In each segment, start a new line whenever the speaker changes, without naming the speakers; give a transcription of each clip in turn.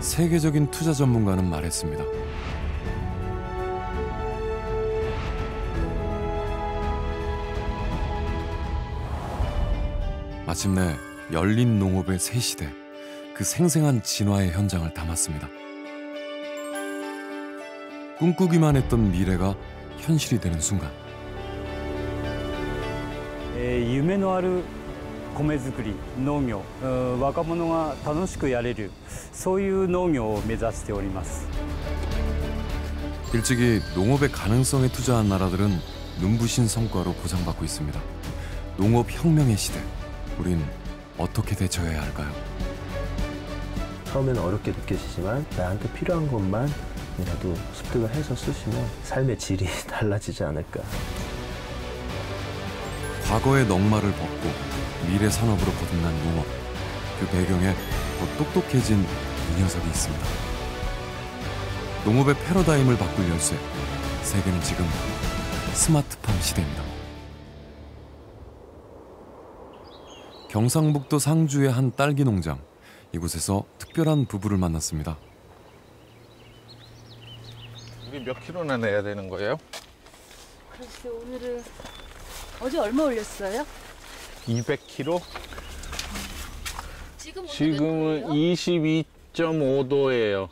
세계적인 투자 전문가는 말했습니다. 마침내 열린 농업의 새 시대, 그 생생한 진화의 현장을 담았습니다. 꿈꾸기만 했던 미래가 현실이 되는 순간.
夢のある米作り、農業、若者が楽しくやれる、そういう農業を目指しております。
일찍이 농업의 가능성에 투자한 나라들은 눈부신 성과로 보상받고 있습니다. 농업 혁명의 시대, 우린 어떻게 대처해야 할까요?
처음에는 어렵게 느껴지지만 나한테 필요한 것만이라도 습득을 해서 쓰시면 삶의 질이 달라지지 않을까.
과거의 넉마를 벗고 미래 산업으로 거듭난 농업, 그 배경에 더 똑똑해진 이 녀석이 있습니다. 농업의 패러다임을 바꿀 열쇠, 세계는 지금 스마트팜 시대입니다. 경상북도 상주의 한 딸기 농장, 이곳에서 특별한 부부를 만났습니다.
우리 몇 킬로나 내야 되는 거예요?
글쎄, 오늘은 어제 얼마 올렸어요?
200kg?
지금은
22.5도예요.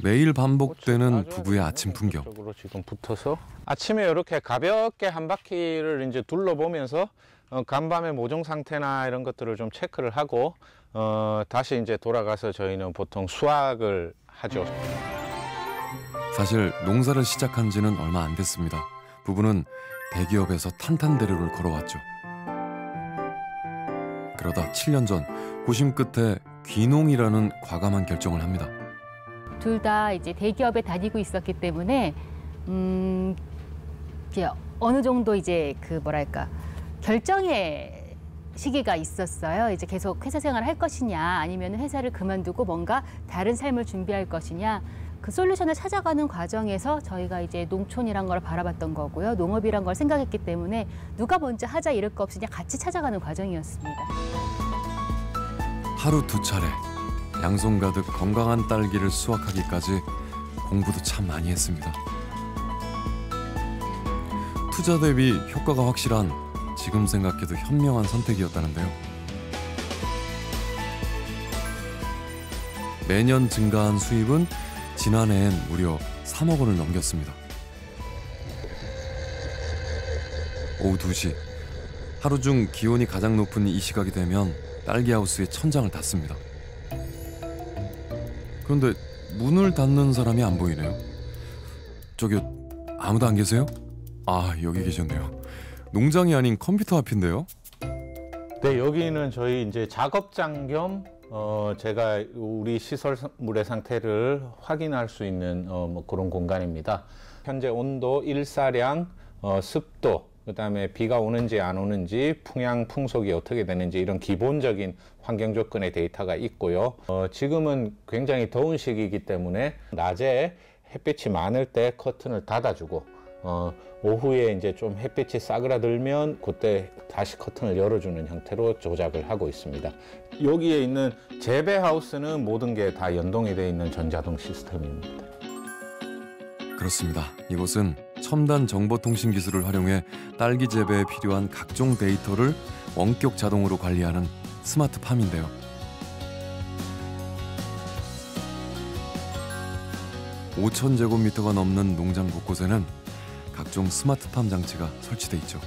매일 반복되는 부부의 아침 풍경.
지금 붙어서 아침에 이렇게 가볍게 한 바퀴를 이제 둘러보면서 간밤의 모종 상태나 이런 것들을 좀 체크를 하고 다시 이제 돌아가서 저희는 보통 수확을 하죠.
사실 농사를 시작한 지는 얼마 안 됐습니다. 부부는 대기업에서 탄탄대로를 걸어왔죠. 그러다 7년 전 고심 끝에 귀농이라는 과감한 결정을 합니다.
둘 다 이제 대기업에 다니고 있었기 때문에 이제 어느 정도 이제 그 뭐랄까 결정의 시기가 있었어요. 이제 계속 회사 생활을 할 것이냐 아니면 회사를 그만두고 뭔가 다른 삶을 준비할 것이냐 그 솔루션을 찾아가는 과정에서 저희가 이제 농촌이란 걸 바라봤던 거고요. 농업이란 걸 생각했기 때문에 누가 먼저 하자 이럴 거 없이 그냥 같이 찾아가는 과정이었습니다.
하루 두 차례 양손 가득 건강한 딸기를 수확하기까지 공부도 참 많이 했습니다. 투자 대비 효과가 확실한 지금 생각해도 현명한 선택이었다는데요. 매년 증가한 수입은 지난해엔 무려 3억 원을 넘겼습니다. 오후 2시, 하루 중 기온이 가장 높은 이 시각이 되면 딸기하우스의 천장을 닫습니다. 그런데 문을 닫는 사람이 안 보이네요. 저기 아무도 안 계세요? 아, 여기 계셨네요. 농장이 아닌 컴퓨터 앞인데요.
네, 여기는 저희 이제 작업장 겸 제가 우리 시설물의 상태를 확인할 수 있는 뭐 그런 공간입니다. 현재 온도, 일사량, 습도, 그다음에 비가 오는지 안 오는지, 풍향, 풍속이 어떻게 되는지 이런 기본적인 환경 조건의 데이터가 있고요. 지금은 굉장히 더운 시기이기 때문에 낮에 햇빛이 많을 때 커튼을 닫아주고 오후에 이제 좀 햇빛이 싸그라들면 그때 다시 커튼을 열어주는 형태로 조작을 하고 있습니다. 여기에 있는 재배 하우스는 모든 게 다 연동이 되어 있는 전자동 시스템입니다.
그렇습니다. 이곳은 첨단 정보통신 기술을 활용해 딸기 재배에 필요한 각종 데이터를 원격 자동으로 관리하는 스마트팜인데요. (5,000제곱미터가) 넘는 농장 곳곳에는 각종 스마트팜 장치가 설치돼 있죠.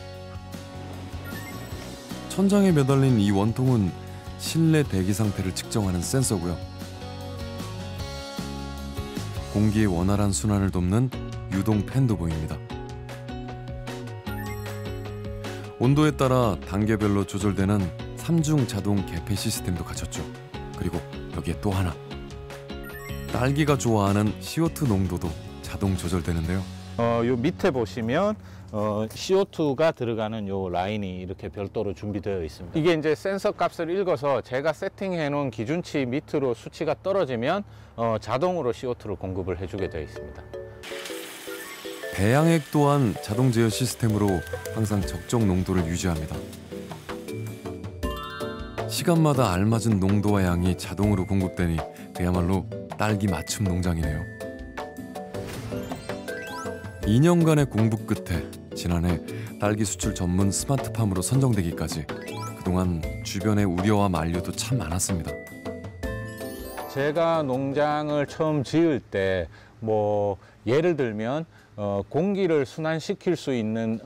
천장에 매달린 이 원통은 실내 대기 상태를 측정하는 센서고요. 공기의 원활한 순환을 돕는 유동 팬도 보입니다. 온도에 따라 단계별로 조절되는 3중 자동 개폐 시스템도 갖췄죠. 그리고 여기에 또 하나. 딸기가 좋아하는 CO2 농도도 자동 조절되는데요.
요 밑에 보시면 CO2가 들어가는 요 라인이 이렇게 별도로 준비되어 있습니다. 이게 이제 센서 값을 읽어서 제가 세팅해 놓은 기준치 밑으로 수치가 떨어지면 자동으로 CO2를 공급을 해주게 되어 있습니다.
배양액 또한 자동 제어 시스템으로 항상 적정 농도를 유지합니다. 시간마다 알맞은 농도와 양이 자동으로 공급되니 그야말로 딸기 맞춤 농장이네요. 2년간의 공부 끝에 지난해 딸기 수출 전문 스마트팜으로 선정되기까지 그동안 주변의 우려와 만류도 참 많았습니다.
제가 농장을 처음 지을 때 예를 들면 공기를 순환시킬 수 있는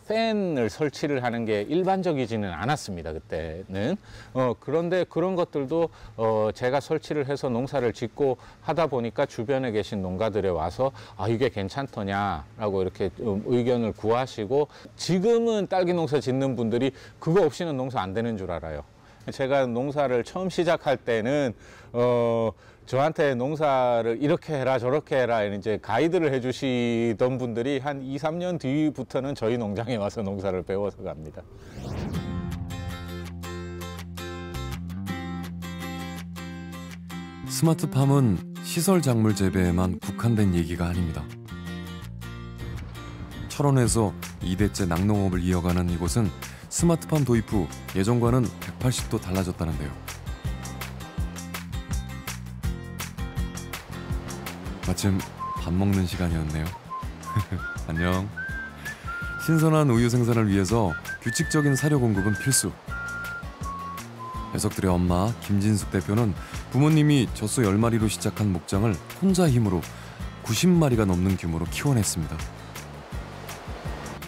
팬을 설치를 하는 게 일반적이지는 않았습니다. 그때는. 그런데 그런 것들도 제가 설치를 해서 농사를 짓고 하다 보니까 주변에 계신 농가들에 와서 이게 괜찮더냐라고 이렇게 의견을 구하시고, 지금은 딸기 농사 짓는 분들이 그거 없이는 농사 안 되는 줄 알아요. 제가 농사를 처음 시작할 때는 저한테 농사를 이렇게 해라 저렇게 해라 이제 가이드를 해주시던 분들이 한 2, 3년 뒤부터는 저희 농장에 와서 농사를 배워서 갑니다.
스마트팜은 시설 작물 재배에만 국한된 얘기가 아닙니다. 철원에서 2대째 낙농업을 이어가는 이곳은 스마트팜 도입 후 예전과는 180도 달라졌다는데요. 마침 밥 먹는 시간이었네요. 안녕. 신선한 우유 생산을 위해서 규칙적인 사료 공급은 필수. 녀석들의 엄마 김진숙 대표는 부모님이 젖소 10마리로 시작한 목장을 혼자 힘으로 90마리가 넘는 규모로 키워냈습니다.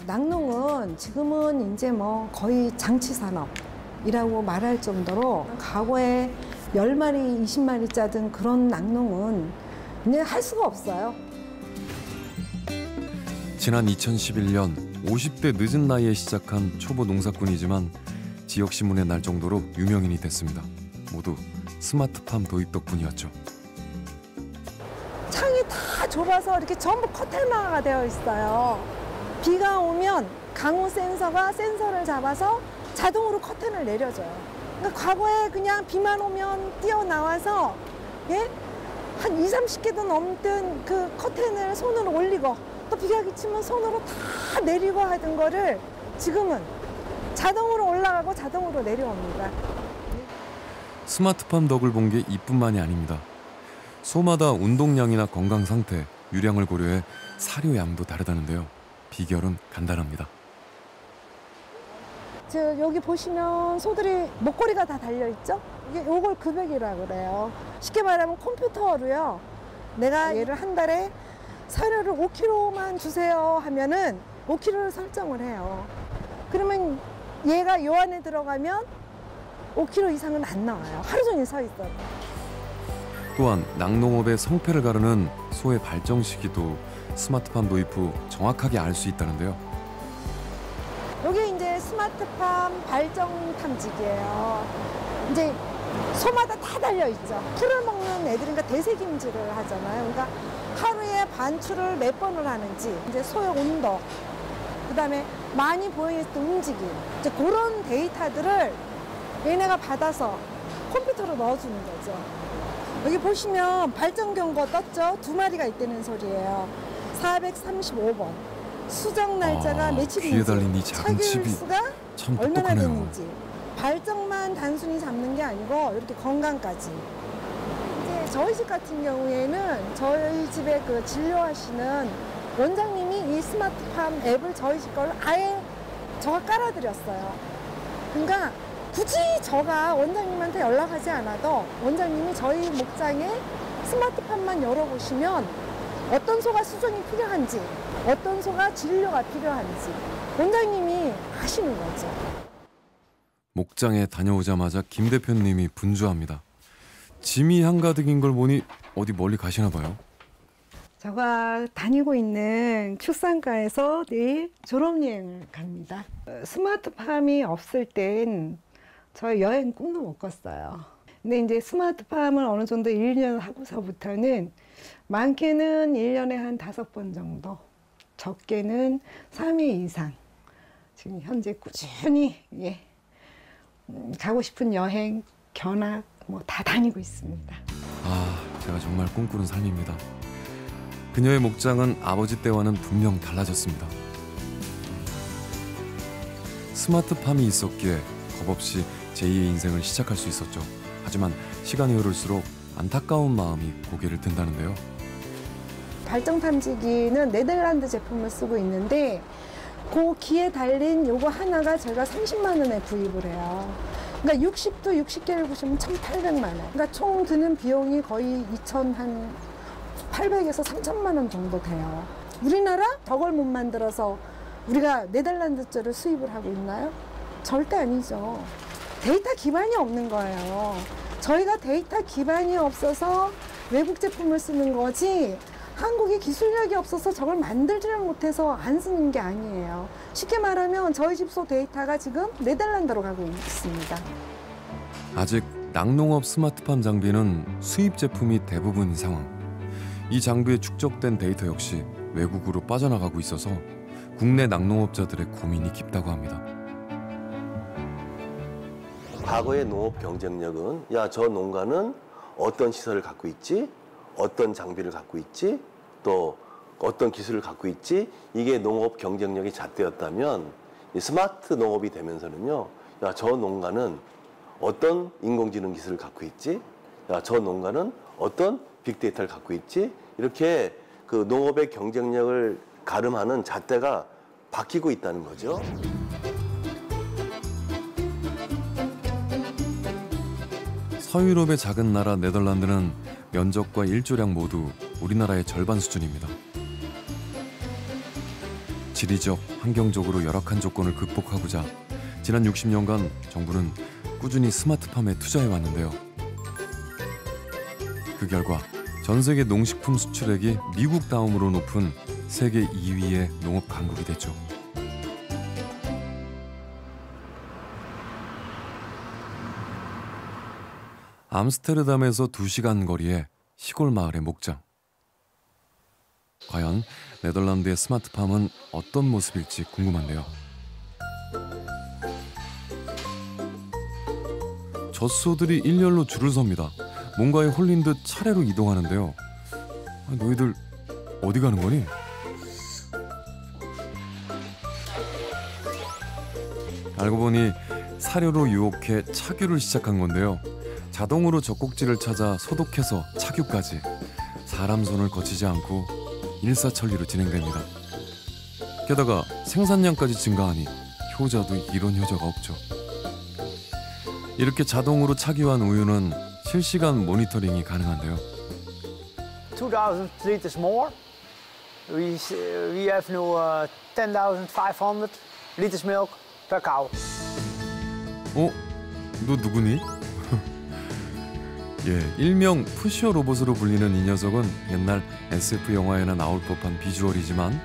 낙농은 지금은 이제 거의 장치 산업이라고 말할 정도로 과거에 10마리, 20마리 짜던 그런 낙농은 이제 할 수가 없어요.
지난 2011년 50대 늦은 나이에 시작한 초보 농사꾼이지만 지역신문에 날 정도로 유명인이 됐습니다. 모두 스마트팜 도입 덕분이었죠.
창이 다 좁아서 이렇게 전부 커튼화가 되어 있어요. 비가 오면 강우 센서가 센서를 잡아서 자동으로 커튼을 내려줘요. 그러니까 과거에 그냥 비만 오면 뛰어나와서 한 20, 30개도 넘던 그 커튼을 손으로 올리고 또 비가 그치면 손으로 다 내리고 하던 거를 지금은 자동으로 올라가고 자동으로 내려옵니다.
스마트팜 덕을 본 게 이뿐만이 아닙니다. 소마다 운동량이나 건강 상태, 유량을 고려해 사료 양도 다르다는데요. 비결은 간단합니다.
여기 보시면 소들이 목걸이가 다 달려있죠? 요걸 급액이라고 그래요. 쉽게 말하면 컴퓨터로요. 내가 얘를 한 달에 사료를 5kg만 주세요 하면은 5kg를 설정을 해요. 그러면 얘가 요 안에 들어가면 5kg 이상은 안 나와요. 하루 종일 서 있어요.
또한 낙농업의 성패를 가르는 소의 발정 시기도 스마트팜 도입 후 정확하게 알 수 있다는데요.
여기 이제 스마트팜 발정 탐지기예요. 이제 소마다 다 달려있죠. 풀을 먹는 애들이니까 대세김질을 하잖아요. 그러니까 하루에 반출을 몇 번을 하는지, 이제 소의 온도, 그다음에 많이 보여있을 때 움직임, 이제 그런 데이터들을 얘네가 받아서 컴퓨터로 넣어주는 거죠. 여기 보시면 발정 경고 떴죠? 2마리가 있다는 소리예요. 435번. 수정 날짜가 며칠인지,
귀에 달린 이 작은 칩이
수가
참
얼마나
똑똑하네요.
됐는지. 발정만 단순히 잡는 게 아니고 이렇게 건강까지. 이제 저희 집 같은 경우에는 저희 집에 그 진료하시는 원장님이 이 스마트팜 앱을 저희 집 걸 아예 저가 깔아드렸어요. 그러니까 굳이 저가 원장님한테 연락하지 않아도 원장님이 저희 목장에 스마트팜만 열어보시면 어떤 소가 수정이 필요한지, 어떤 소가 진료가 필요한지 원장님이 아시는 거죠.
목장에 다녀오자마자 김 대표님이 분주합니다. 짐이 한가득인 걸 보니 어디 멀리 가시나 봐요.
제가 다니고 있는 축산과에서 내일 졸업여행을 갑니다. 스마트팜이 없을 땐 저 여행 꿈도 못 꿨어요. 근데 이제 스마트팜을 어느 정도 1년 하고서부터는 많게는 1년에 한 5번 정도, 적게는 3회 이상 지금 현재 꾸준히 가고 싶은 여행, 견학 다 다니고 있습니다.
제가 정말 꿈꾸는 삶입니다. 그녀의 목장은 아버지 때와는 분명 달라졌습니다. 스마트팜이 있었기에 겁없이 제2의 인생을 시작할 수 있었죠. 하지만 시간이 흐를수록 안타까운 마음이 고개를 든다는데요.
발정 탐지기는 네덜란드 제품을 쓰고 있는데 그 기에 달린 요거 하나가 저희가 30만 원에 구입을 해요. 그러니까 60도 60개를 보시면 1,800만 원. 그러니까 총 드는 비용이 거의 2,800에서 3,000만 원 정도 돼요. 우리나라 저걸 못 만들어서 우리가 네덜란드제를 수입을 하고 있나요? 절대 아니죠. 데이터 기반이 없는 거예요. 저희가 데이터 기반이 없어서 외국 제품을 쓰는 거지 한국의 기술력이 없어서 저걸 만들지를 못해서 안 쓰는 게 아니에요. 쉽게 말하면 저희 집소 데이터가 지금 네덜란드로 가고 있습니다.
아직 낙농업 스마트팜 장비는 수입 제품이 대부분인 상황. 이 장비에 축적된 데이터 역시 외국으로 빠져나가고 있어서 국내 낙농업자들의 고민이 깊다고 합니다.
과거의 농업 경쟁력은 야, 저 농가는 어떤 시설을 갖고 있지? 어떤 장비를 갖고 있지? 또 어떤 기술을 갖고 있지? 이게 농업 경쟁력이 잣대였다면 이 스마트 농업이 되면서는요. 야, 저 농가는 어떤 인공지능 기술을 갖고 있지? 야, 저 농가는 어떤 빅데이터를 갖고 있지? 이렇게 그 농업의 경쟁력을 가름하는 잣대가 바뀌고 있다는 거죠.
서유럽의 작은 나라 네덜란드는 면적과 일조량 모두 우리나라의 절반 수준입니다. 지리적, 환경적으로 열악한 조건을 극복하고자 지난 60년간 정부는 꾸준히 스마트팜에 투자해 왔는데요. 그 결과 전 세계 농식품 수출액이 미국 다음으로 높은 세계 2위의 농업 강국이 됐죠. 암스테르담에서 2시간 거리의 시골 마을의 목장. 과연 네덜란드의 스마트팜은 어떤 모습일지 궁금한데요. 젖소들이 일렬로 줄을 섭니다. 뭔가에 홀린 듯 차례로 이동하는데요. 너희들 어디 가는 거니? 알고 보니 사료로 유혹해 착유를 시작한 건데요. 자동으로 젖꼭지를 찾아 소독해서 착유까지 사람 손을 거치지 않고 일사천리로 진행됩니다. 게다가 생산량까지 증가하니 효자도 이런 효자가 없죠. 이렇게 자동으로 착유한 우유는 실시간 모니터링이 가능한데요.
2,000 liters more. We have now 10,500 liters milk per cow.
너 누구니? 예, 일명 푸시어 로봇으로 불리는 이 녀석은 옛날 SF 영화에나 나올 법한 비주얼이지만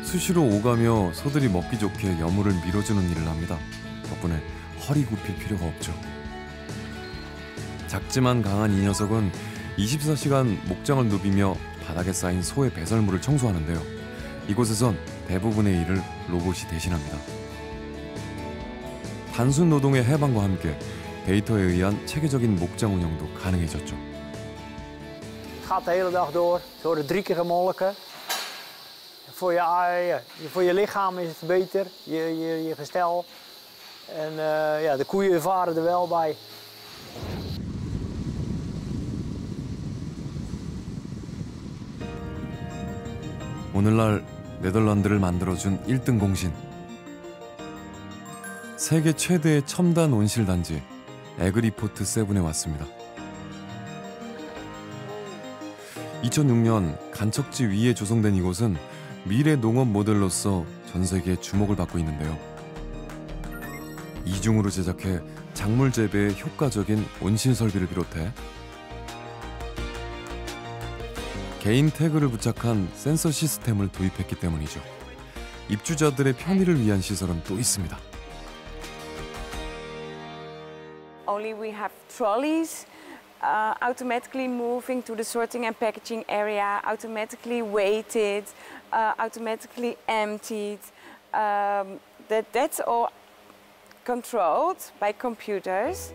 수시로 오가며 소들이 먹기 좋게 여물을 밀어주는 일을 합니다. 덕분에 허리 굽힐 필요가 없죠. 작지만 강한 이 녀석은 24시간 목장을 누비며 바닥에 쌓인 소의 배설물을 청소하는데요. 이곳에선 대부분의 일을 로봇이 대신합니다. 단순 노동의 해방과 함께 데이터에 의한 체계적인 목장 운영도 가능해졌죠.
Het gaat de hele dag door. Ze worden 3 keer gemolken. Voor je lichaam is het beter, je gestel. En de koeien varen er wel bij.
오늘날 네덜란드를 만들어준 1등 공신. 세계 최대의 첨단 온실 단지 에그리포트 7에 왔습니다. 2006년 간척지 위에 조성된 이곳은 미래 농업 모델로서 전 세계의 주목을 받고 있는데요. 이중으로 제작해 작물 재배에 효과적인 온실 설비를 비롯해 개인 태그를 부착한 센서 시스템을 도입했기 때문이죠. 입주자들의 편의를 위한 시설은 또 있습니다.
Only we have trolleys automatically moving to the sorting and packaging area, automatically weighted, automatically emptied. That's all controlled by computers.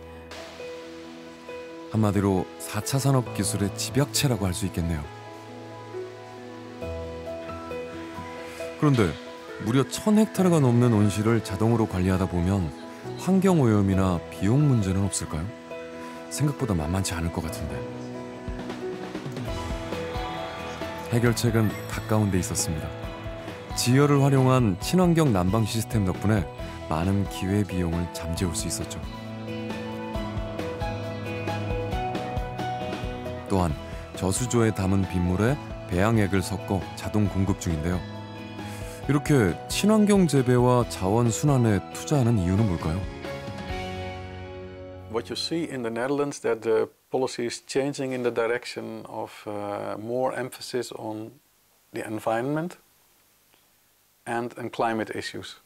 한마디로 4차 산업 기술의 집약체라고 할 수 있겠네요. 그런데 무려 1,000헥타르가 넘는 온실을 자동으로 관리하다 보면 환경오염이나 비용 문제는 없을까요? 생각보다 만만치 않을 것 같은데. 해결책은 가까운 데 있었습니다. 지열을 활용한 친환경 난방 시스템 덕분에 많은 기회비용을 잠재울 수 있었죠. 또한 저수조에 담은 빗물에 배양액을 섞어 자동 공급 중인데요. 이렇게 친환경 재배와 자원 순환에 투자하는 이유는 뭘까요?
What you see in the Netherlands that the policy is changing in the direction of more emphasis on the environment and climate issues.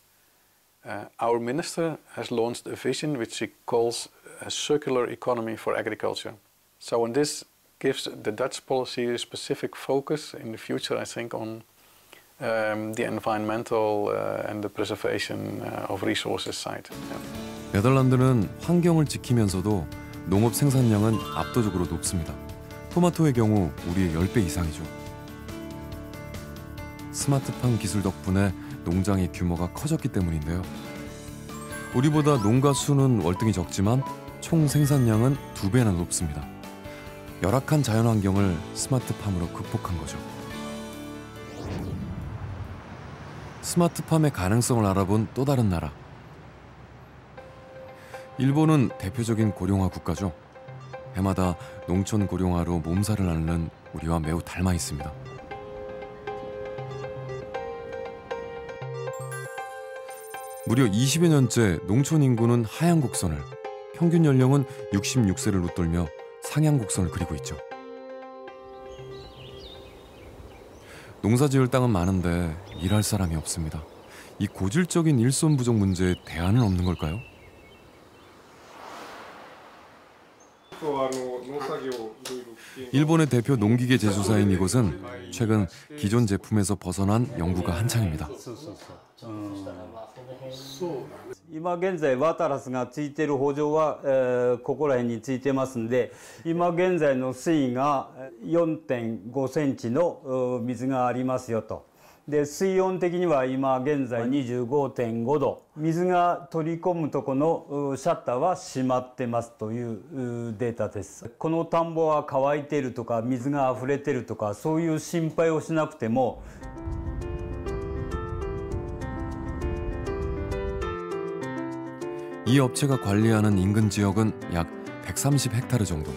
Our minister has launched a vision which he calls a circular economy for agriculture. So this gives the Dutch policy a specific focus in the future, I think, on the environmental and the preservation of resources side. Yeah.
네덜란드는 환경을 지키면서도 농업 생산량은 압도적으로 높습니다. 토마토의 경우 우리의 10배 이상이죠. 스마트팜 기술 덕분에 농장의 규모가 커졌기 때문인데요. 우리보다 농가 수는 월등히 적지만 총 생산량은 2배나 높습니다. 열악한 자연환경을 스마트팜으로 극복한 거죠. 스마트팜의 가능성을 알아본 또 다른 나라. 일본은 대표적인 고령화 국가죠. 해마다 농촌 고령화로 몸살을 앓는 우리와 매우 닮아 있습니다. 무려 20여 년째 농촌 인구는 하향 곡선을, 평균 연령은 66세를 웃돌며 상향 곡선을 그리고 있죠. 농사 지을 땅은 많은데 일할 사람이 없습니다. 이 고질적인 일손 부족 문제에 대안은 없는 걸까요? 일본의 대표 농기계 제조사인 이곳은 최근 기존 제품에서 벗어난 연구가 한창입니다.
今現在ワタラスがついている圃場は、ここら辺についてますんで、今現在の水位が 4.5 センチの水がありますよと。で水温的には今現在 25.5 度、水が取り込むとこのシャッターは閉まってますというデータです。この田んぼは乾いているとか水があふれているとかそういう心配をしなくても、
이 업체가 관리하는 인근 지역은 약 130헥타르 정도.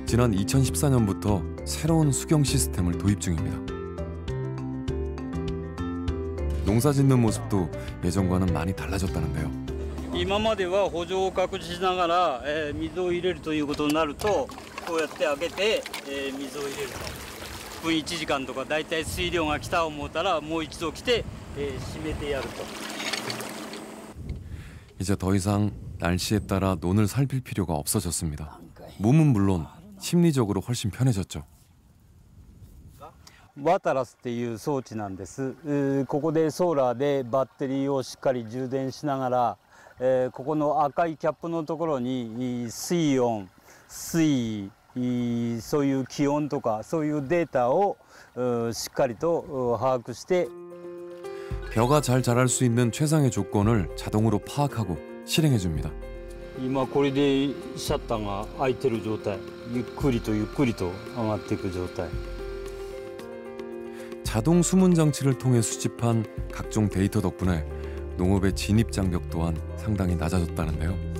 지난 2014년부터 새로운 수경 시스템을 도입 중입니다. 농사 짓는 모습도 예전과는 많이 달라졌다는데요.
今までは圃場を隠しながら、水を入れるということになると、こうやって開けて、水を入れると。1分1時間とかだいたい水量が来た思ったらもう一度来て、閉めてやると。
이제 더 이상 날씨에 따라 논을 살필 필요가 없어졌습니다. 몸은 물론 심리적으로 훨씬 편해졌죠.
ワタラスっていう装置なんです。ここでソーラーでバッテリーをしっかり充電しながら、ここの赤いキャップのところに水温、水位、そういう気温とかそういうデータをしっかりと把握して
벼가 잘 자랄 수 있는 최상의 조건을 자동으로 파악하고 실행해 줍니다.
今これでシャッターが開いてる状態、ゆっくりとゆっくりと上がっていく状態。
자동 수문 장치를 통해 수집한 각종 데이터 덕분에 농업의 진입 장벽 또한 상당히 낮아졌다는데요.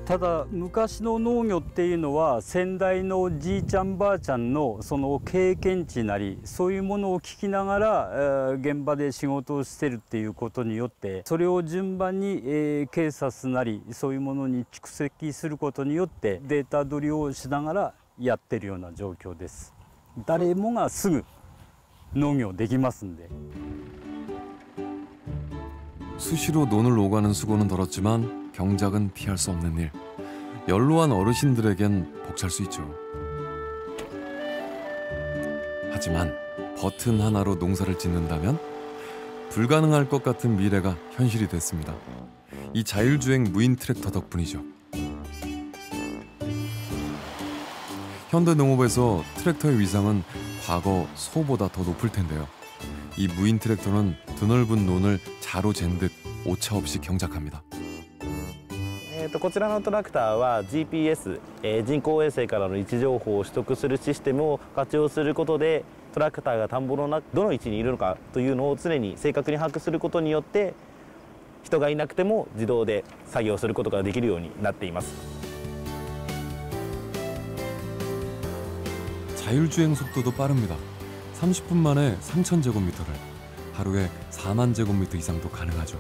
ただ昔の農業っていうのは先代のじいちゃんばあちゃんのその経験値なりそういうものを聞きながら現場で仕事をしてるっていうことによってそれを順番に警察なりそういうものに蓄積することによってデータ取りをしながらやってるような状況です。誰もがすぐ農業できますんで.
수시로 논을 오가는 수고는 덜었지만 경작은 피할 수 없는 일. 연로한 어르신들에겐 벅찰 수 있죠. 하지만 버튼 하나로 농사를 짓는다면 불가능할 것 같은 미래가 현실이 됐습니다. 이 자율주행 무인 트랙터 덕분이죠. 현대 농업에서 트랙터의 위상은 과거 소보다 더 높을 텐데요. 이 무인 트랙터는 드넓은 논을 자로 잰 듯 오차 없이 경작합니다.
こちらのトラクターは GPS、人工衛星からの位置情報を取得するシステムを活用することでトラクターが田んぼのどの位置にいるのかというのを常に正確に把握することによって人がいなくても自動で作業することができるようになっています。
자율주행 속도도 빠릅니다. 30분 만에 3,000제곱미터를, 하루에 4만 제곱미터 이상도 가능하죠.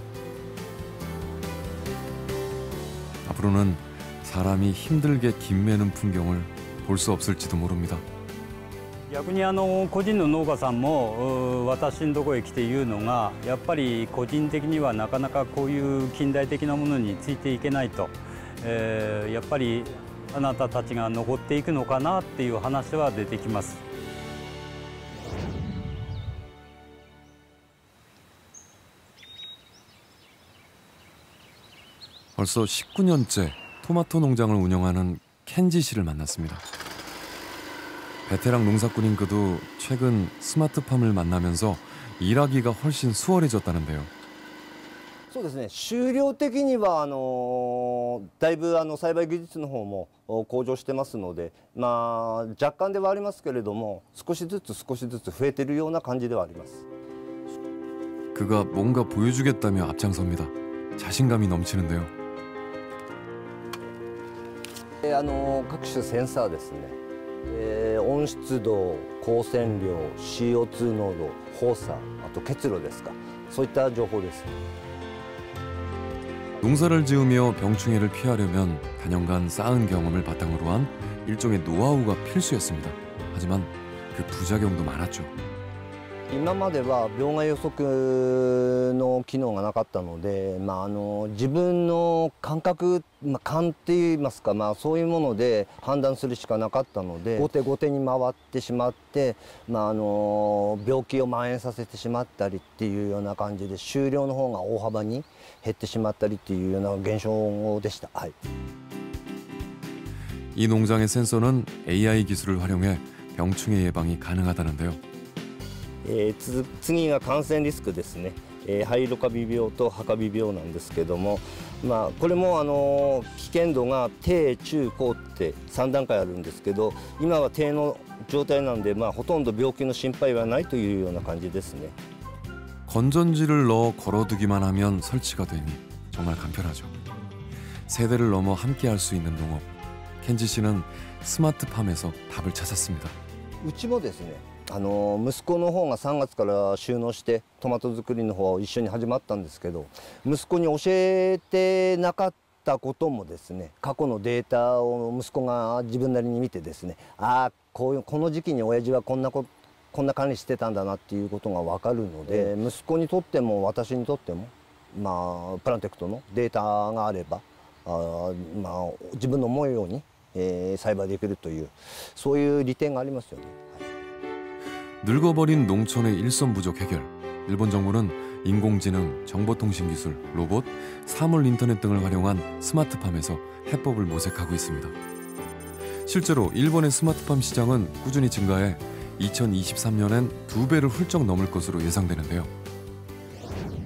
앞으로는 사람이 힘들게 김 매는 풍경을 볼 수 없을지도 모릅니다.
逆に個人の農家さんも私のところへ来て言うのが、やっぱり個人的にはなかなかこういう近代的なものについていけないと、やっぱりあなたたちが残っていくのかなっていう話は出てきます。
벌써 19년째 토마토 농장을 운영하는 켄지 씨를 만났습니다. 베테랑 농사꾼인 그도 최근 스마트팜을 만나면서 일하기가 훨씬 수월해졌다는데요.
そうですね、収量的にはだいぶ栽培技術の方も向上してますので、若干ではありますけれども少しずつ増えているような感じではあります。
그가 뭔가 보여주겠다며 앞장섭니다. 자신감이 넘치는데요.
各種センサーですね、温湿度、光線量、CO2 濃度、放射、あと結露ですか、そういった情報です。
농사를 지으며 병충해를 피하려면 단연간 쌓은 경험을 바탕으로 한 일종의 노하우가 필수였습니다. 하지만 그 부작용도 많았죠.
今までは病害予測の機能がなかったので、自分の感覚、勘っていいますか、そういうもので判断するしかなかったので、後手に回ってしまって、病気を蔓延させてしまったりっていうような感じで収量の方が大幅に減ってしまったりっていうような現象でした。はい。
이 농장의 센서는 AI 기술을 활용해 병충해 예방이 가능하다는데요.
次が感染リスクですね、肺ロカビ病とハビ病なんですけども、これも危険度が低中高って3段階あるんですけど、今は低の状態なんで、ほとんど病気の心配はないというような感じですね。
건전지를 넣어 걸어두기만 하면 설치가 되니 정말 간편하죠. 세대를 넘어 함께할 수 있는 농업. 켄지 씨는 스마트팜에서 답을 찾았습니다.
うちもですね、息子の方が3月から就農してトマト作りの方を一緒に始まったんですけど、息子に教えてなかったこともですね、過去のデータを息子が自分なりに見てですね、この時期に親父はこんな管理してたんだなっていうことが分かるので、息子にとっても私にとっても、プランテクトのデータがあれば自分の思うように、栽培できるというそういう利点がありますよね。
늙어버린 농촌의 일손부족 해결. 일본 정부는 인공지능, 정보통신기술, 로봇, 사물 인터넷 등을 활용한 스마트팜에서 해법을 모색하고 있습니다. 실제로 일본의 스마트팜 시장은 꾸준히 증가해 2023년엔 2배를 훌쩍 넘을 것으로 예상되는데요.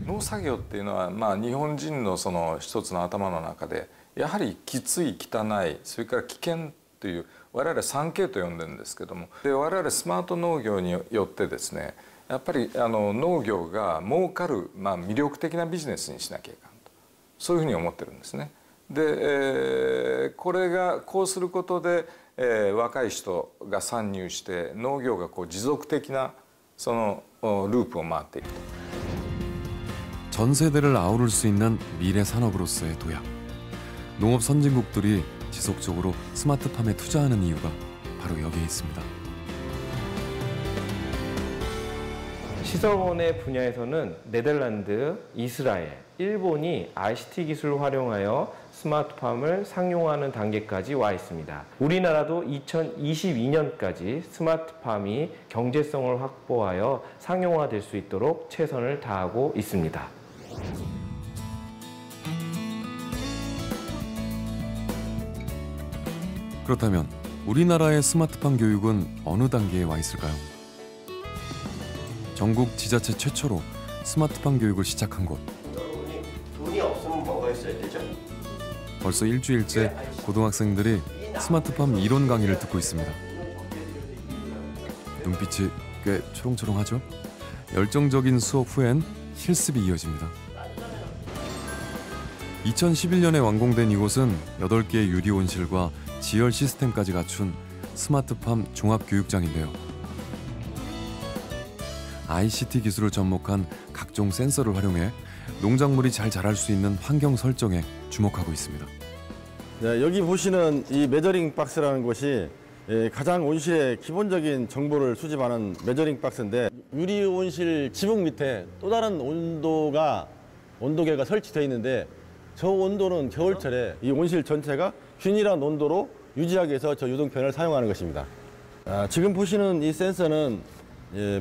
農作業っていうのは、日本人のその一つの頭の中でやはりきつい、汚い、それから危険という我々 3K と呼んでるんですけども、で我々スマート農業によってですね、やっぱり農業が儲かる、魅力的なビジネスにしなきゃいかんと、そういうふうに思ってるんですね。で、これがこうすることで、若い人が参入して農業が持続的なそのループを回っていくと。
전 세대를 아우를 수 있는 미래 산업으로서의 도약. 농업 선진국들이 지속적으로 스마트팜에 투자하는 이유가 바로 여기에 있습니다.
시설원의 분야에서는 네덜란드, 이스라엘, 일본이 ICT 기술을 활용하여 스마트팜을 상용화하는 단계까지 와 있습니다. 우리나라도 2022년까지 스마트팜이 경제성을 확보하여 상용화될 수 있도록 최선을 다하고 있습니다.
그렇다면 우리나라의 스마트팜 교육은 어느 단계에 와 있을까요? 전국 지자체 최초로 스마트팜 교육을 시작한 곳. 벌써 일주일째 고등학생들이 스마트팜 이론 강의를 듣고 있습니다. 눈빛이 꽤 초롱초롱하죠? 열정적인 수업 후엔 실습이 이어집니다. 2011년에 완공된 이곳은 8개의 유리 온실과 지열 시스템까지 갖춘 스마트팜 종합교육장인데요. ICT 기술을 접목한 각종 센서를 활용해 농작물이 잘 자랄 수 있는 환경 설정에 주목하고 있습니다.
네, 여기 보시는 이 메저링 박스라는 곳이 가장 온실의 기본적인 정보를 수집하는 메저링 박스인데, 유리 온실 지붕 밑에 또 다른 온도계가 설치되어 있는데, 저 온도는 겨울철에 이 온실 전체가 균일한 온도로 유지하기 위해서 저 유동편을 사용하는 것입니다. 지금 보시는 이 센서는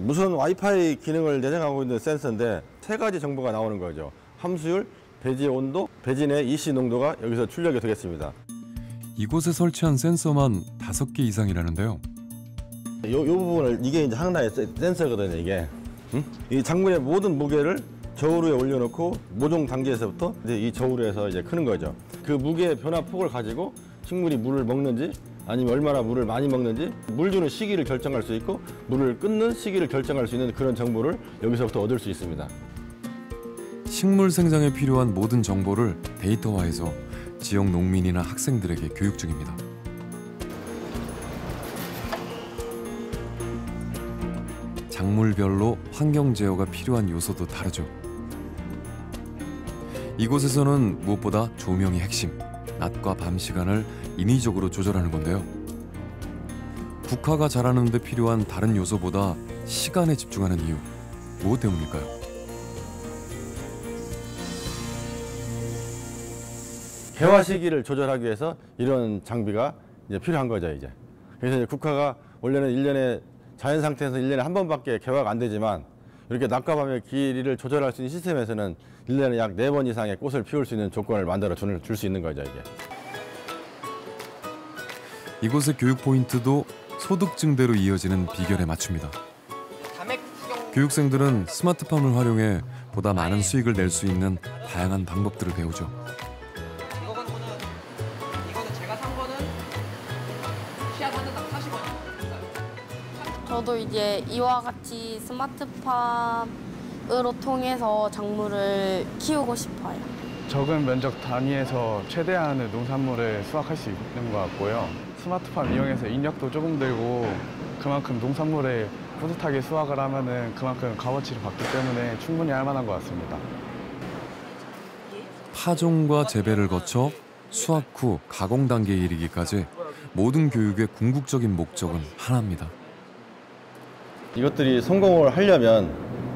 무선 와이파이 기능을 내장하고 있는 센서인데 3가지 정보가 나오는 거죠. 함수율, 배지의 온도, 배지 내 EC 농도가 여기서 출력이 되겠습니다.
이곳에 설치한 센서만 5개 이상이라는데요.
이 부분을, 이게 이제 하나의 센서거든요, 이게. 이 작물의 모든 무게를 저울 위에 올려놓고 모종 단계에서부터 이제 이 저울에서 이제 크는 거죠. 그 무게의 변화 폭을 가지고 식물이 물을 먹는지, 아니면 얼마나 물을 많이 먹는지, 물 주는 시기를 결정할 수 있고 물을 끊는 시기를 결정할 수 있는 그런 정보를 여기서부터 얻을 수 있습니다.
식물 생장에 필요한 모든 정보를 데이터화해서 지역 농민이나 학생들에게 교육 중입니다. 작물별로 환경 제어가 필요한 요소도 다르죠. 이곳에서는 무엇보다 조명이 핵심, 낮과 밤 시간을 인위적으로 조절하는 건데요. 국화가 자라는 데 필요한 다른 요소보다 시간에 집중하는 이유, 무엇 때문일까요?
개화 시기를 조절하기 위해서 이런 장비가 이제 필요한 거죠, 이제. 그래서 이제 국화가 원래는 1년에 자연 상태에서 1년에 한 번밖에 개화가 안 되지만, 이렇게 낮과 밤의 길이를 조절할 수 있는 시스템에서는 1년에 약 4번 이상의 꽃을 피울 수 있는 조건을 만들어 줄 수 있는 거죠, 이게.
이곳의 교육 포인트도 소득 증대로 이어지는 비결에 맞춥니다. 교육생들은 스마트팜을 활용해 보다 많은 수익을 낼 수 있는 다양한 방법들을 배우죠.
이거는 제가 산 거는 시합 하는 당 40원이에요.
저도 이제 이와 같이 스마트팜으로 통해서 작물을 키우고 싶어요.
적은 면적 단위에서 최대한의 농산물을 수확할 수 있는 것 같고요. 스마트팜 이용해서 인력도 조금 들고 그만큼 농산물을 뿌듯하게 수확을 하면은 그만큼 값어치를 받기 때문에 충분히 할 만한 것 같습니다.
파종과 재배를 거쳐 수확 후 가공 단계에 이르기까지 모든 교육의 궁극적인 목적은 하나입니다.
이것들이 성공을 하려면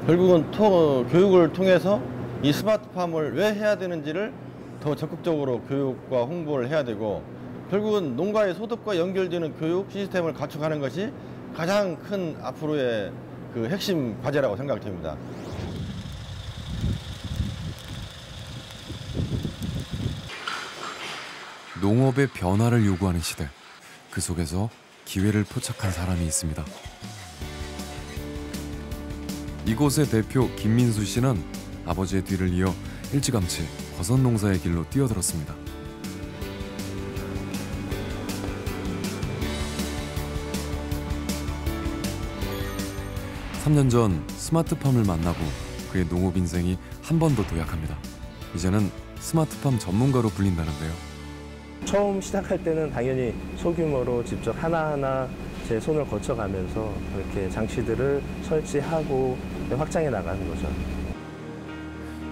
결국은 교육을 통해서 이 스마트팜을 왜 해야 되는지를 더 적극적으로 교육과 홍보를 해야 되고, 결국은 농가의 소득과 연결되는 교육 시스템을 갖춰가는 것이 가장 큰 앞으로의 그 핵심 과제라고 생각됩니다.
농업의 변화를 요구하는 시대, 그 속에서 기회를 포착한 사람이 있습니다. 이곳의 대표 김민수 씨는 아버지의 뒤를 이어 일찌감치 버섯 농사의 길로 뛰어들었습니다. 3년 전 스마트팜을 만나고 그의 농업 인생이 한 번 더 도약합니다. 이제는 스마트팜 전문가로 불린다는데요.
처음 시작할 때는 당연히 소규모로 직접 하나하나 제 손을 거쳐가면서 그렇게 장치들을 설치하고 확장해 나가는 거죠.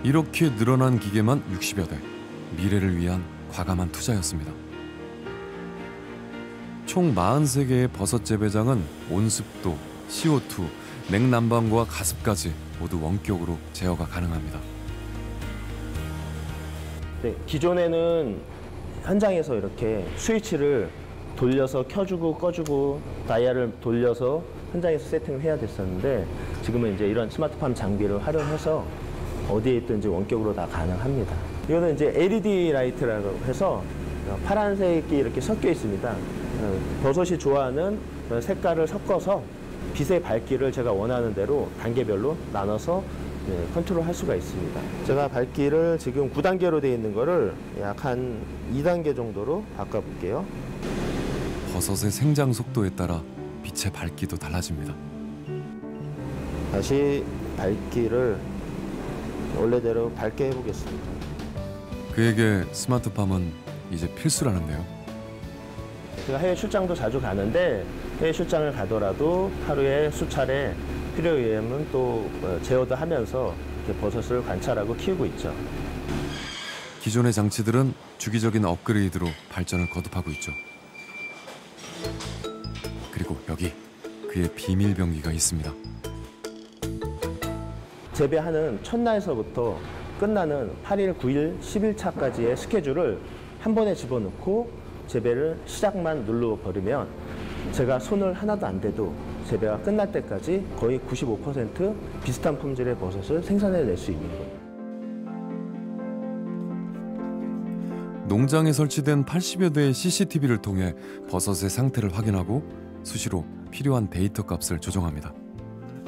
이렇게 늘어난 기계만 60여 대, 미래를 위한 과감한 투자였습니다. 총 43개의 버섯 재배장은 온습도, CO2, 냉난방과 가습까지 모두 원격으로 제어가 가능합니다.
네, 기존에는 현장에서 이렇게 스위치를 돌려서 켜주고 꺼주고 다이얼을 돌려서 현장에서 세팅을 해야 됐었는데, 지금은 이제 이런 스마트팜 장비를 활용해서 어디에 있든지 원격으로 다 가능합니다. 이거는 이제 LED 라이트라고 해서 파란색이 이렇게 섞여 있습니다. 버섯이 좋아하는 색깔을 섞어서 빛의 밝기를 제가 원하는 대로 단계별로 나눠서
컨트롤할 수가 있습니다. 제가 밝기를 지금 9단계로 되어 있는 거를 약 한 2단계 정도로 바꿔볼게요.
버섯의 생장 속도에 따라 빛의 밝기도 달라집니다.
다시 밝기를 원래대로 밝게 해보겠습니다.
그에게 스마트팜은 이제 필수라는데요.
제가 해외 출장도 자주 가는데 해외 출장을 가더라도 하루에 수차례 필요에 의하면 또 제어도 하면서 이렇게 버섯을 관찰하고 키우고 있죠.
기존의 장치들은 주기적인 업그레이드로 발전을 거듭하고 있죠. 그리고 여기 그의 비밀 병기가 있습니다.
재배하는 첫날서부터 끝나는 8일, 9일, 10일차까지의 스케줄을 한 번에 집어넣고 재배를 시작만 눌러버리면 제가 손을 하나도 안 대도 재배가 끝날 때까지 거의 95% 비슷한 품질의 버섯을 생산해낼 수 있는 거예요.
농장에 설치된 80여 대의 CCTV를 통해 버섯의 상태를 확인하고 수시로 필요한 데이터 값을 조정합니다.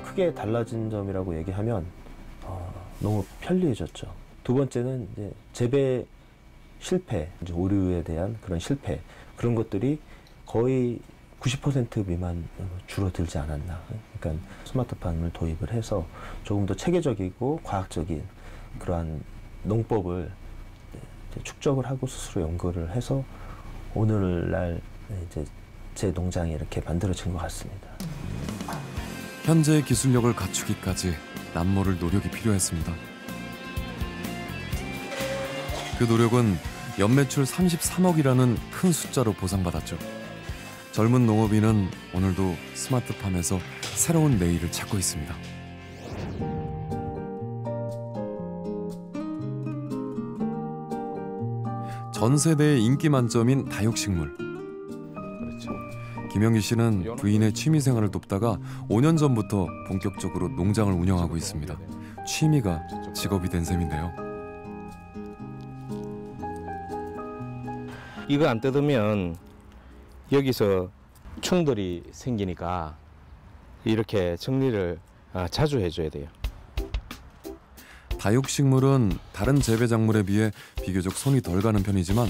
크게 달라진 점이라고 얘기하면 너무 편리해졌죠. 두 번째는 이제 재배 실패, 이제 오류에 대한 그런 실패, 그런 것들이 거의 90% 미만 줄어들지 않았나. 그러니까 스마트팜을 도입을 해서 조금 더 체계적이고 과학적인 그러한 농법을 축적을 하고 스스로 연구를 해서 오늘날 이제 제 농장이 이렇게 만들어진 것 같습니다.
현재의 기술력을 갖추기까지 남모를 노력이 필요했습니다. 그 노력은 연매출 33억이라는 큰 숫자로 보상받았죠. 젊은 농업인은 오늘도 스마트팜에서 새로운 내일을 찾고 있습니다. 전 세대의 인기 만점인 다육식물. 김영기 씨는 부인의 취미생활을 돕다가 5년 전부터 본격적으로 농장을 운영하고 있습니다. 취미가 직업이 된 셈인데요.
이거 안 뜯으면 여기서 충돌이 생기니까 이렇게 정리를 자주 해줘야 돼요.
다육식물은 다른 재배 작물에 비해 비교적 손이 덜 가는 편이지만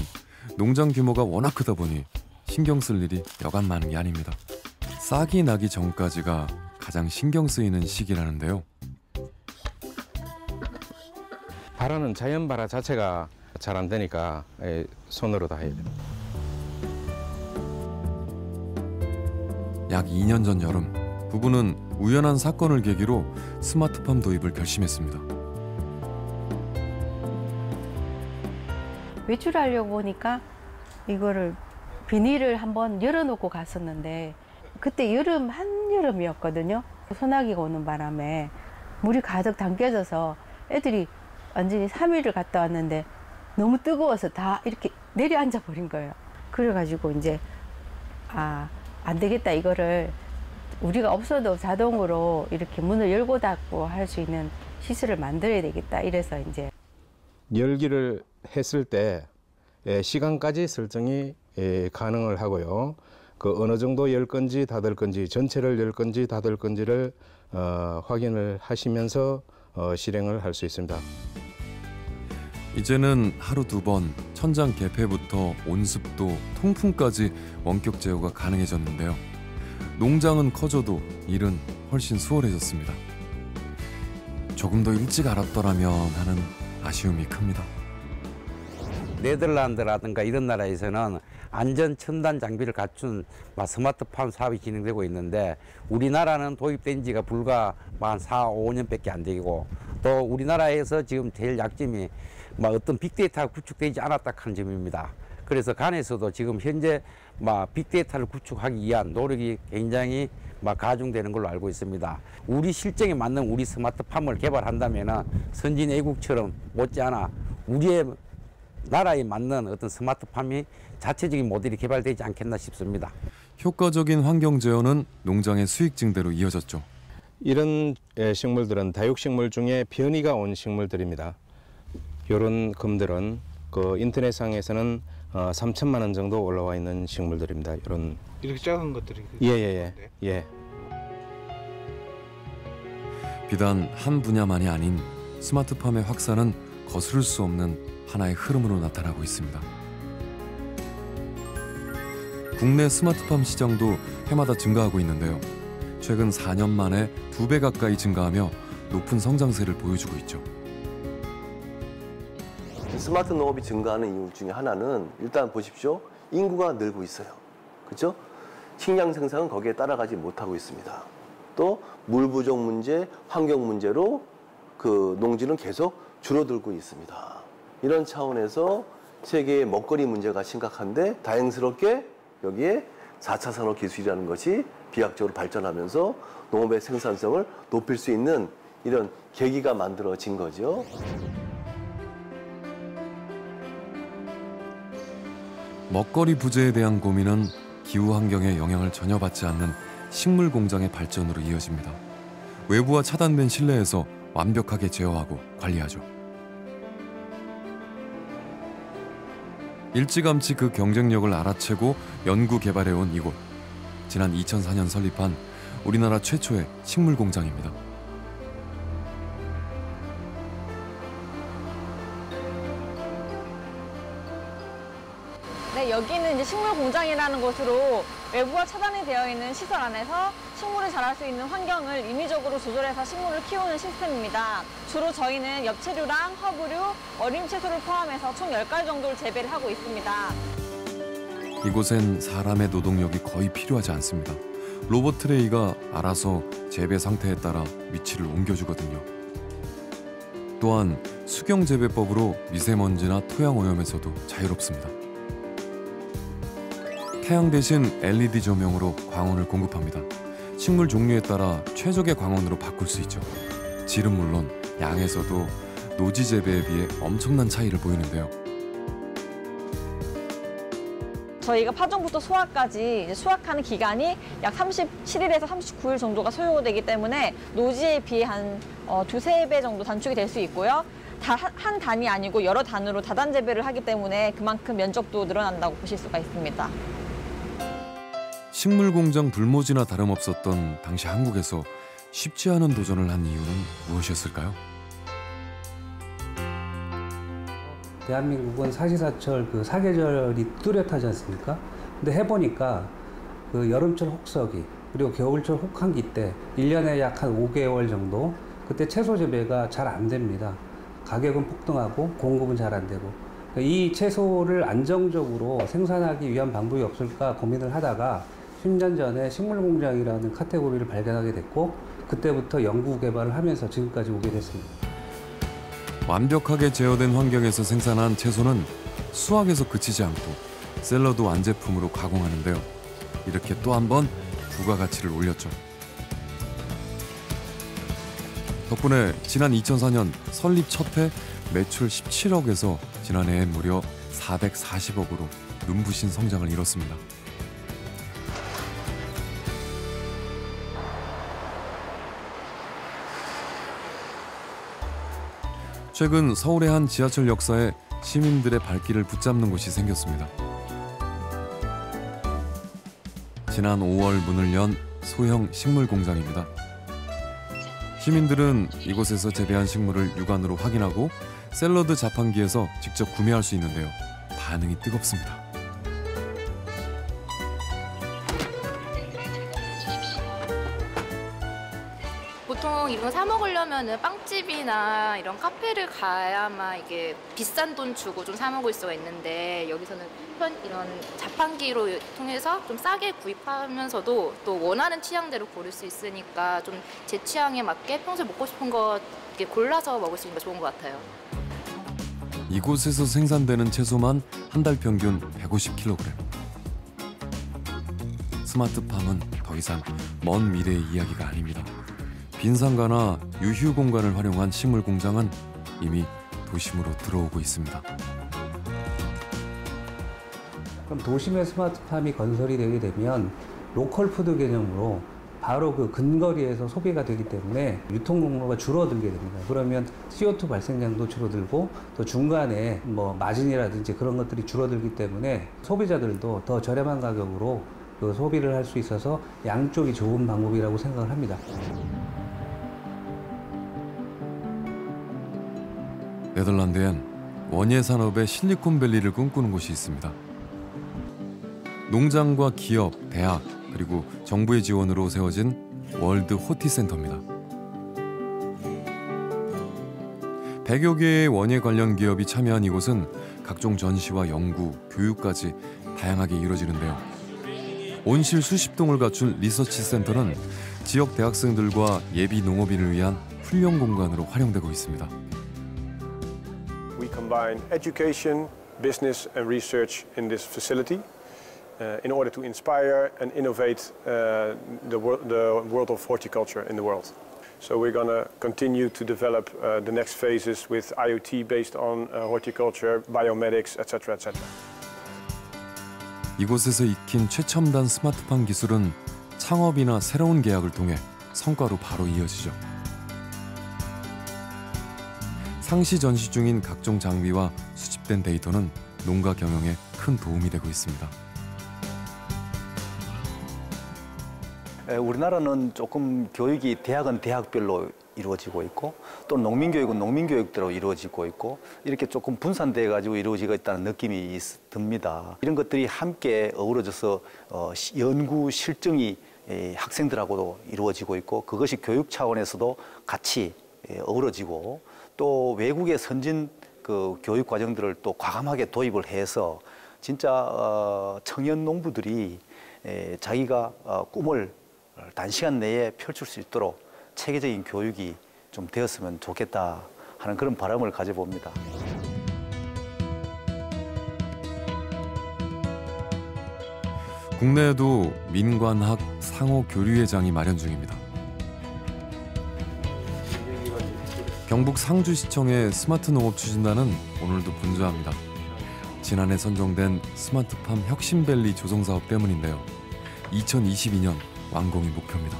농장 규모가 워낙 크다 보니 신경 쓸 일이 여간 많은 게 아닙니다. 싹이 나기 전까지가 가장 신경 쓰이는 시기라는데요.
발화는 자연 발화 자체가 잘 안 되니까 손으로 다 해야 됩니다.
약 2년 전 여름, 부부는 우연한 사건을 계기로 스마트팜 도입을 결심했습니다.
외출하려고 오니까 이거를 비닐을 한번 열어놓고 갔었는데 그때 여름 한여름이었거든요. 소나기가 오는 바람에 물이 가득 담겨져서 애들이 완전히 3일을 갔다 왔는데 너무 뜨거워서 다 이렇게 내려앉아 버린 거예요. 그래가지고 이제 안 되겠다, 이거를 우리가 없어도 자동으로 이렇게 문을 열고 닫고 할 수 있는 시설을 만들어야 되겠다, 이래서 이제
열기를 했을 때 시간까지 설정이 가능을 하고요. 그 어느 정도 열 건지 닫을 건지, 전체를 열 건지 닫을 건지를 확인을 하시면서 실행을 할 수 있습니다.
이제는 하루 2번 천장 개폐부터 온습도, 통풍까지 원격 제어가 가능해졌는데요. 농장은 커져도 일은 훨씬 수월해졌습니다. 조금 더 일찍 알았더라면 하는 아쉬움이 큽니다.
네덜란드라든가 이런 나라에서는 안전 첨단 장비를 갖춘 스마트팜 사업이 진행되고 있는데 우리나라는 도입된 지가 불과 한 4, 5년밖에 안 되고 또 우리나라에서 지금 제일 약점이 어떤 빅데이터가 구축되지 않았다 하는 점입니다. 그래서 간에서도 지금 현재 빅데이터를 구축하기 위한 노력이 굉장히 가중되는 걸로 알고 있습니다. 우리 실정에 맞는 우리 스마트팜을 개발한다면 선진 애국처럼 못지않아 우리의 나라에 맞는 어떤 스마트팜이 자체적인 모델이 개발되지 않겠나 싶습니다.
효과적인 환경 제어는 농장의 수익 증대로 이어졌죠.
이런 식물들은 다육식물 중에 변이가 온 식물들입니다. 이런 금들은 그 인터넷상에서는 3천만 원 정도 올라와 있는 식물들입니다. 이런
이렇게 작은 것들이
예.
비단 한 분야만이 아닌 스마트팜의 확산은 거스를 수 없는 하나의 흐름으로 나타나고 있습니다. 국내 스마트팜 시장도 해마다 증가하고 있는데요. 최근 4년 만에 2배 가까이 증가하며 높은 성장세를 보여주고 있죠.
스마트 농업이 증가하는 이유 중에 하나는 일단 보십시오. 인구가 늘고 있어요. 그렇죠? 식량 생산은 거기에 따라가지 못하고 있습니다. 또 물 부족 문제, 환경 문제로 그 농지는 계속 줄어들고 있습니다. 이런 차원에서 세계의 먹거리 문제가 심각한데 다행스럽게 여기에 4차 산업 기술이라는 것이 비약적으로 발전하면서 농업의 생산성을 높일 수 있는 이런 계기가 만들어진 거죠.
먹거리 부재에 대한 고민은 기후 환경에 영향을 전혀 받지 않는 식물 공장의 발전으로 이어집니다. 외부와 차단된 실내에서 완벽하게 제어하고 관리하죠. 일찌감치 그 경쟁력을 알아채고 연구 개발해온 이곳. 지난 2004년 설립한 우리나라 최초의 식물 공장입니다.
네, 여기는 이제 식물 공장이라는 곳으로 외부와 차단이 되어 있는 시설 안에서 식물을 자랄 수 있는 환경을 인위적으로 조절해서 식물을 키우는 시스템입니다. 주로 저희는 엽채류랑 허브류, 어린 채소를 포함해서 총 10가지 정도를 재배를 하고 있습니다.
이곳엔 사람의 노동력이 거의 필요하지 않습니다. 로봇 트레이가 알아서 재배 상태에 따라 위치를 옮겨주거든요. 또한 수경 재배법으로 미세먼지나 토양 오염에서도 자유롭습니다. 태양 대신 LED 조명으로 광원을 공급합니다. 식물 종류에 따라 최적의 광원으로 바꿀 수 있죠. 질은 물론 양에서도 노지 재배에 비해 엄청난 차이를 보이는데요.
저희가 파종부터 소화까지 이제 수확하는 기간이 약 37일에서 39일 정도가 소요되기 때문에 노지에 비해 한 2~3배 정도 단축이 될 수 있고요. 한 단이 아니고 여러 단으로 다단 재배를 하기 때문에 그만큼 면적도 늘어난다고 보실 수가 있습니다.
식물 공장 불모지나 다름없었던 당시 한국에서 쉽지 않은 도전을 한 이유는 무엇이었을까요?
대한민국은 사시사철 그 사계절이 뚜렷하지 않습니까? 근데 해보니까 그 여름철 혹서기 그리고 겨울철 혹한기 때 1년에 약 한 5개월 정도 그때 채소 재배가 잘 안 됩니다. 가격은 폭등하고 공급은 잘 안 되고 이 채소를 안정적으로 생산하기 위한 방법이 없을까 고민을 하다가 10년 전에 식물공장이라는 카테고리를 발견하게 됐고 그때부터 연구 개발을 하면서 지금까지 오게 됐습니다.
완벽하게 제어된 환경에서 생산한 채소는 수확에서 그치지 않고 샐러드 완제품으로 가공하는데요. 이렇게 또 한 번 부가가치를 올렸죠. 덕분에 지난 2004년 설립 첫 해 매출 17억에서 지난해엔 무려 440억으로 눈부신 성장을 이뤘습니다. 최근 서울의 한 지하철 역사에 시민들의 발길을 붙잡는 곳이 생겼습니다. 지난 5월 문을 연 소형 식물 공장입니다. 시민들은 이곳에서 재배한 식물을 육안으로 확인하고 샐러드 자판기에서 직접 구매할 수 있는데요. 반응이 뜨겁습니다.
보통 이런 거 사 먹으려면은 빵집이나 이런 카페를 가야만 이게 비싼 돈 주고 좀 사 먹을 수가 있는데 여기서는 이런 자판기로 통해서 좀 싸게 구입하면서도 또 원하는 취향대로 고를 수 있으니까 좀 제 취향에 맞게 평소에 먹고 싶은 거 이렇게 골라서 먹을 수 있는 게 좋은 것 같아요.
이곳에서 생산되는 채소만 한 달 평균 150kg. 스마트팜은 더 이상 먼 미래의 이야기가 아닙니다. 빈상가나 유휴 공간을 활용한 식물 공장은 이미 도심으로 들어오고 있습니다.
그럼 도심의 스마트팜이 건설이 되게 되면 로컬 푸드 개념으로 바로 그 근거리에서 소비가 되기 때문에 유통 경로가 줄어들게 됩니다. 그러면 CO2 발생량도 줄어들고 또 중간에 뭐 마진이라든지 그런 것들이 줄어들기 때문에 소비자들도 더 저렴한 가격으로 그 소비를 할 수 있어서 양쪽이 좋은 방법이라고 생각을 합니다.
네덜란드엔 원예 산업의 실리콘밸리를 꿈꾸는 곳이 있습니다. 농장과 기업, 대학, 그리고 정부의 지원으로 세워진 월드 호티 센터입니다. 100여 개의 원예 관련 기업이 참여한 이곳은 각종 전시와 연구, 교육까지 다양하게 이루어지는데요. 온실 수십 동을 갖춘 리서치 센터는 지역 대학생들과 예비 농업인을 위한 훈련 공간으로 활용되고 있습니다.
We combine education, business and research in this facility in order to inspire and innovate the world of horticulture in the world. So we're going to continue to develop the next phases with IoT based on horticulture, biomedics, etc., etc.
이곳에서 익힌 최첨단 스마트팜 기술은 창업이나 새로운 계약을 통해 성과로 바로 이어지죠. 상시 전시 중인 각종 장비와 수집된 데이터는 농가 경영에 큰 도움이 되고 있습니다.
우리나라는 조금 교육이 대학은 대학별로 이루어지고 있고 또 농민교육은 농민교육대로 이루어지고 있고 이렇게 조금 분산돼 가지고 이루어지고 있다는 느낌이 듭니다. 이런 것들이 함께 어우러져서 연구 실증이 학생들하고도 이루어지고 있고 그것이 교육 차원에서도 같이 어우러지고 또 외국의 선진 그 교육 과정들을 또 과감하게 도입을 해서 진짜 청년 농부들이 자기가 꿈을 단시간 내에 펼칠 수 있도록 체계적인 교육이 좀 되었으면 좋겠다 하는 그런 바람을 가져봅니다.
국내에도 민관학 상호 교류회장이 마련 중입니다. 경북 상주시청의 스마트 농업 추진단은 오늘도 분주합니다. 지난해 선정된 스마트팜 혁신밸리 조성사업 때문인데요. 2022년 완공이 목표입니다.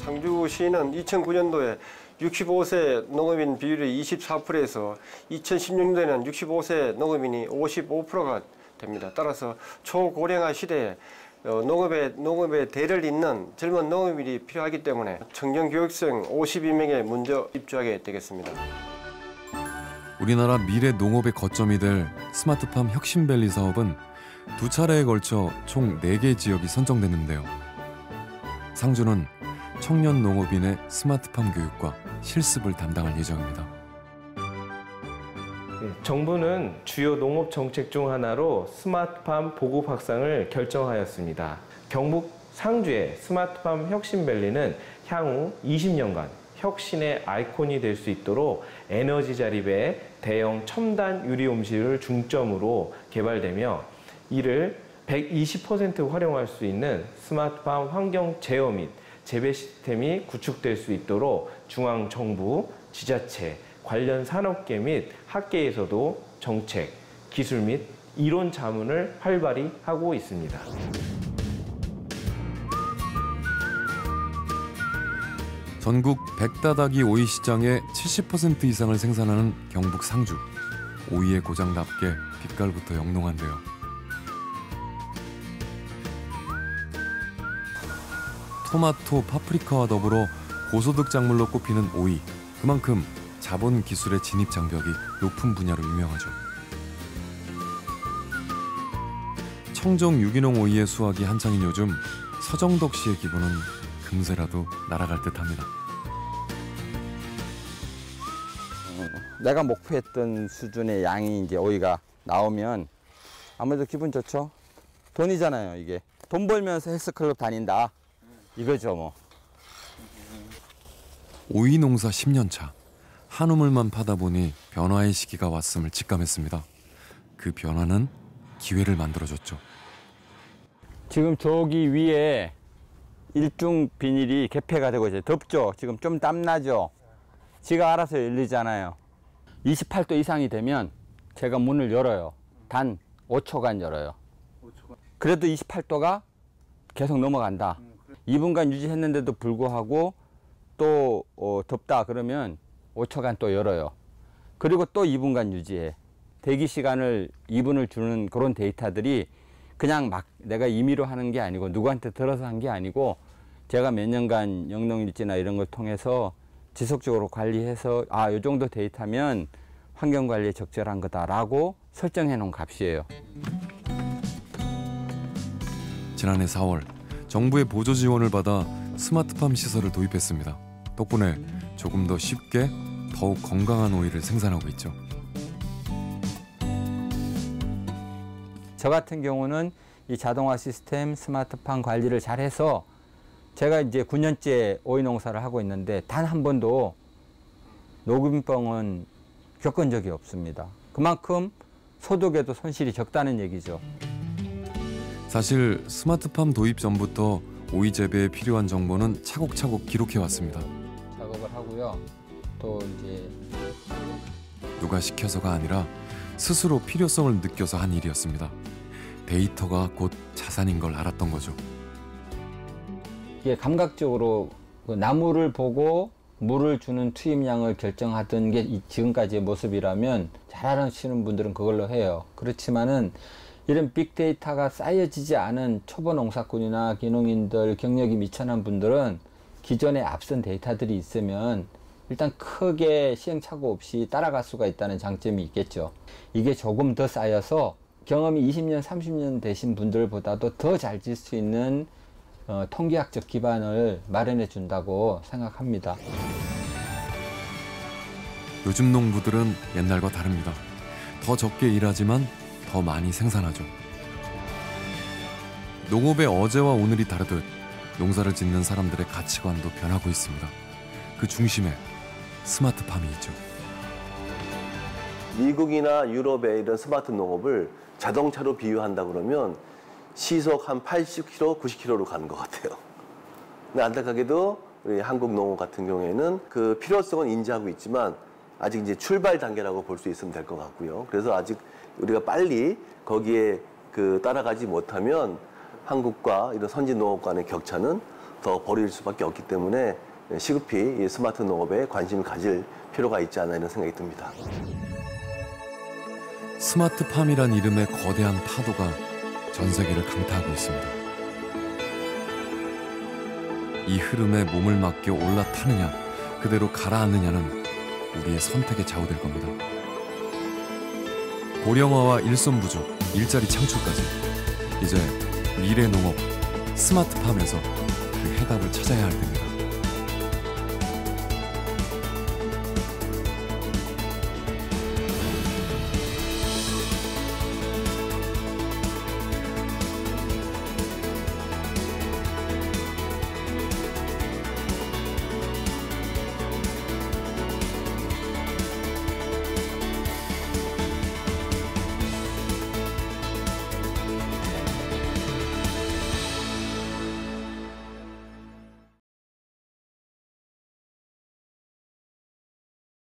상주시는 2009년도에 65세 농업인 비율이 24%에서 2016년도에는 65세 농업인이 55%가 됩니다. 따라서 초고령화 시대에 농업에 대를 잇는 젊은 농업인이 필요하기 때문에 청년 교육생 52명에 먼저 입주하게 되겠습니다.
우리나라 미래 농업의 거점이 될 스마트팜 혁신밸리 사업은 두 차례에 걸쳐 총 4개 지역이 선정됐는데요. 상주는 청년 농업인의 스마트팜 교육과 실습을 담당할 예정입니다.
정부는 주요 농업 정책 중 하나로 스마트팜 보급 확산을 결정하였습니다. 경북 상주의 스마트팜 혁신밸리는 향후 20년간 혁신의 아이콘이 될 수 있도록 에너지 자립의 대형 첨단 유리 온실을 중점으로 개발되며 이를 120% 활용할 수 있는 스마트팜 환경 제어 및 재배 시스템이 구축될 수 있도록 중앙정부, 지자체, 관련 산업계 및 학계에서도 정책, 기술 및 이론 자문을 활발히 하고 있습니다.
전국 백다다기 오이 시장의 70% 이상을 생산하는 경북 상주. 오이의 고장답게 빛깔부터 영롱한데요. 토마토, 파프리카와 더불어 고소득 작물로 꼽히는 오이. 그만큼 자본 기술의 진입 장벽이 높은 분야로 유명하죠. 청정 유기농 오이의 수확이 한창인 요즘 서정덕 씨의 기분은 금세라도 날아갈 듯합니다.
내가 목표했던 수준의 양이 이제 오이가 나오면 아무래도 기분 좋죠. 돈이잖아요, 이게. 돈 벌면서 헬스클럽 다닌다. 이거죠, 뭐.
오이 농사 10년 차. 한 우물만 파다 보니 변화의 시기가 왔음을 직감했습니다. 그 변화는 기회를 만들어줬죠.
지금 저기 위에 일중 비닐이 개폐가 되고 있어요. 덥죠? 지금 좀 땀나죠? 지가 알아서 열리잖아요. 28도 이상이 되면 제가 문을 열어요. 단 5초간 열어요. 그래도 28도가 계속 넘어간다. 2분간 유지했는데도 불구하고 또 덥다 그러면 5초간 또 열어요. 그리고 또 2분간 유지해. 대기 시간을 2분을 주는 그런 데이터들이 그냥 막 내가 임의로 하는 게 아니고 누구한테 들어서 한 게 아니고 제가 몇 년간 영농일지나 이런 걸 통해서 지속적으로 관리해서 아, 이 정도 데이터면 환경관리에 적절한 거다라고 설정해 놓은 값이에요.
지난해 4월 정부의 보조 지원을 받아 스마트팜 시설을 도입했습니다. 덕분에 조금 더 쉽게 더욱 건강한 오이를 생산하고 있죠.
저 같은 경우는 이 자동화 시스템 스마트팜 관리를 잘해서 제가 이제 9년째 오이 농사를 하고 있는데 단 한 번도 녹균병은 겪은 적이 없습니다. 그만큼 소득에도 손실이 적다는 얘기죠.
사실 스마트팜 도입 전부터 오이 재배에 필요한 정보는 차곡차곡 기록해 왔습니다.
작업을 하고요. 또 이제
누가 시켜서가 아니라 스스로 필요성을 느껴서 한 일이었습니다. 데이터가 곧 자산인 걸 알았던 거죠.
이게 감각적으로 그 나무를 보고 물을 주는 투입량을 결정하던 게 지금까지의 모습이라면 잘 아시는 분들은 그걸로 해요. 그렇지만은 이런 빅데이터가 쌓여지지 않은 초보 농사꾼이나 기농인들, 경력이 미천한 분들은 기존에 앞선 데이터들이 있으면 일단 크게 시행착오 없이 따라갈 수가 있다는 장점이 있겠죠. 이게 조금 더 쌓여서 경험이 20년, 30년 되신 분들보다도 더 잘 질 수 있는 통계학적 기반을 마련해 준다고 생각합니다.
요즘 농부들은 옛날과 다릅니다. 더 적게 일하지만 더 많이 생산하죠. 농업의 어제와 오늘이 다르듯 농사를 짓는 사람들의 가치관도 변하고 있습니다. 그 중심에 스마트팜이 있죠.
미국이나 유럽의 이런 스마트 농업을 자동차로 비유한다 그러면 시속 한 80km, 90km로 가는 것 같아요. 근데 안타깝게도 우리 한국 농업 같은 경우에는 그 필요성은 인지하고 있지만 아직 이제 출발 단계라고 볼 수 있으면 될 것 같고요. 그래서 아직 우리가 빨리 거기에 따라가지 못하면 한국과 이런 선진 농업 간의 격차는 더 벌어질 수밖에 없기 때문에 시급히 이 스마트 농업에 관심을 가질 필요가 있지 않나 이런 생각이 듭니다.
스마트팜이란 이름의 거대한 파도가 전 세계를 강타하고 있습니다. 이 흐름에 몸을 맡겨 올라타느냐, 그대로 가라앉느냐는 우리의 선택에 좌우될 겁니다. 고령화와 일손 부족, 일자리 창출까지 이제 미래 농업, 스마트팜에서 그 해답을 찾아야 할 때입니다.